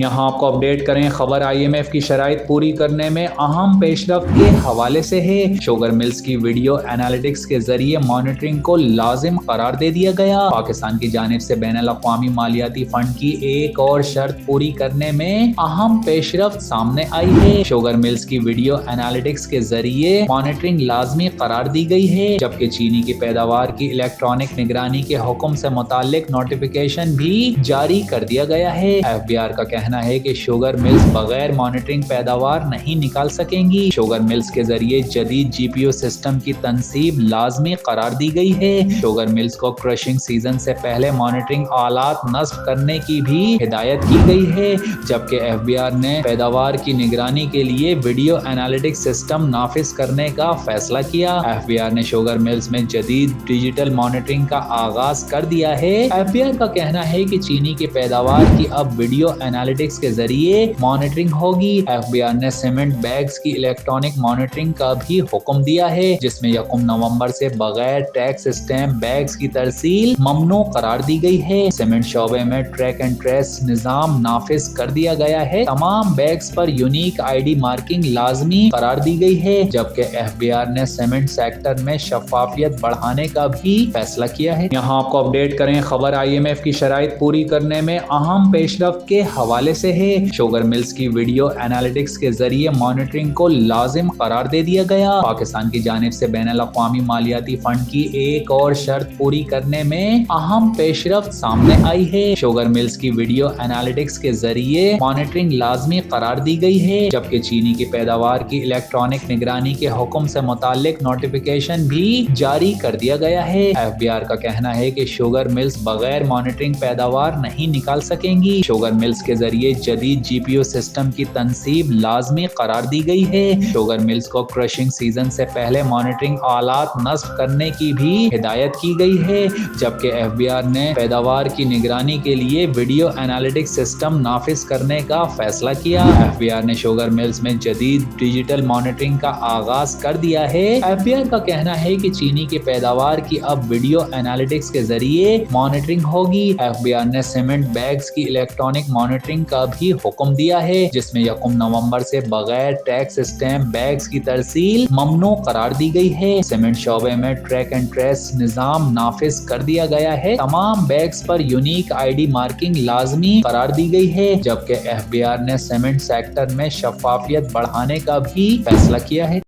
यहाँ आपको अपडेट करें खबर IMF की शराइत पूरी करने में अहम पेशरफ्त के हवाले से है। शुगर मिल्स की वीडियो एनालिटिक्स के जरिए मॉनिटरिंग को लाजिम करार दे दिया गया। पाकिस्तान की जानिब से बैनुल-अक़वामी मालियाती फंड की एक और शर्त पूरी करने में अहम पेशरफ्त सामने आई है। शुगर मिल्स की वीडियो एनालिटिक्स के जरिए मॉनिटरिंग लाजमी करार दी गई है, जबकि चीनी की पैदावार की इलेक्ट्रॉनिक निगरानी के हुक्म से मुताल्लिक नोटिफिकेशन भी जारी कर दिया गया है। FBR का कहना है कि शुगर मिल्स बगैर मॉनिटरिंग पैदावार नहीं निकाल सकेंगी। शुगर मिल्स के जरिए जदीद GPU सिस्टम की तनसीब लाजमी करार दी गई है। शुगर मिल्स को क्रशिंग सीजन से पहले मॉनिटरिंग आलात नस्ब करने की भी हिदायत की गई है, जबकि FBR ने पैदावार की निगरानी के लिए वीडियो एनालिटिक्स सिस्टम नाफिज करने का फैसला किया। FBR ने शुगर मिल्स में जदीद डिजिटल मॉनिटरिंग का आगाज कर दिया है। FBR का कहना है कि चीनी की पैदावार की अब वीडियो एनालिटिक्स के जरिए मॉनिटरिंग होगी। FBR ने सीमेंट बैग्स की इलेक्ट्रॉनिक मॉनिटरिंग का भी हुक्म दिया है, जिसमें 1 नवंबर से बगैर टैक्स स्टैम्प बैग्स की तरसील ममनू करार दी गई है। सीमेंट शोबे में ट्रैक एंड ट्रेस निजाम नाफिज कर दिया गया है। तमाम बैग्स पर यूनिक ID मार्किंग लाजमी करार दी गई है, जबकि FBR ने सीमेंट सेक्टर में शफाफियत बढ़ाने का भी फैसला किया है। यहाँ आपको अपडेट करें खबर IMF की शराइत पूरी करने में अहम पेशरफ्त के हवाले से है। शुगर मिल्स की वीडियो एनालिटिक्स के जरिए मॉनिटरिंग को लाजिम करार दे दिया गया। पाकिस्तान की जानिब से बैनुल-अक़वामी मालियाती फंड की एक और शर्त पूरी करने में अहम पेशरफ्त सामने आई है। शुगर मिल्स की वीडियो एनालिटिक्स के जरिए मॉनिटरिंग लाजमी करार दी गई है, जबकि चीनी की पैदावार की इलेक्ट्रॉनिक निगरानी के हुक्म से मुताल्लिक नोटिफिकेशन भी जारी कर दिया गया है। FBR का कहना है कि शुगर मिल्स बगैर मॉनिटरिंग पैदावार नहीं निकाल सकेंगी। शुगर मिल्स के जरिए जदीद GPU सिस्टम की तनसीब लाजमी करार दी गई है। शुगर मिल्स को क्रशिंग सीजन से पहले मॉनिटरिंग आलात नस्ब करने की भी हिदायत की गई है, जबकि FBR ने पैदावार की निगरानी के लिए वीडियो एनालिटिक्स सिस्टम नाफिज करने का फैसला किया। FBR ने शुगर मिल्स में जदीद डिजिटल मॉनिटरिंग का आगाज कर दिया है। FBR का कहना है कि चीनी की पैदावार की अब वीडियो एनालिटिक्स के जरिए मॉनिटरिंग होगी। FBR ने सीमेंट बैग्स की इलेक्ट्रॉनिक मॉनिटरिंग का भी हुक्म दिया है, जिसमें 1 नवंबर से बगैर टैक्स स्टैम्प बैग्स की तरसील ममनू करार दी गई है। सीमेंट शोबे में ट्रैक एंड ट्रेस निजाम नाफिज कर दिया गया है। तमाम बैग्स पर यूनिक ID मार्किंग लाजमी करार दी गई है, जबकि FBR ने सीमेंट सेक्टर में शफाफियत बढ़ाने का भी फैसला किया है।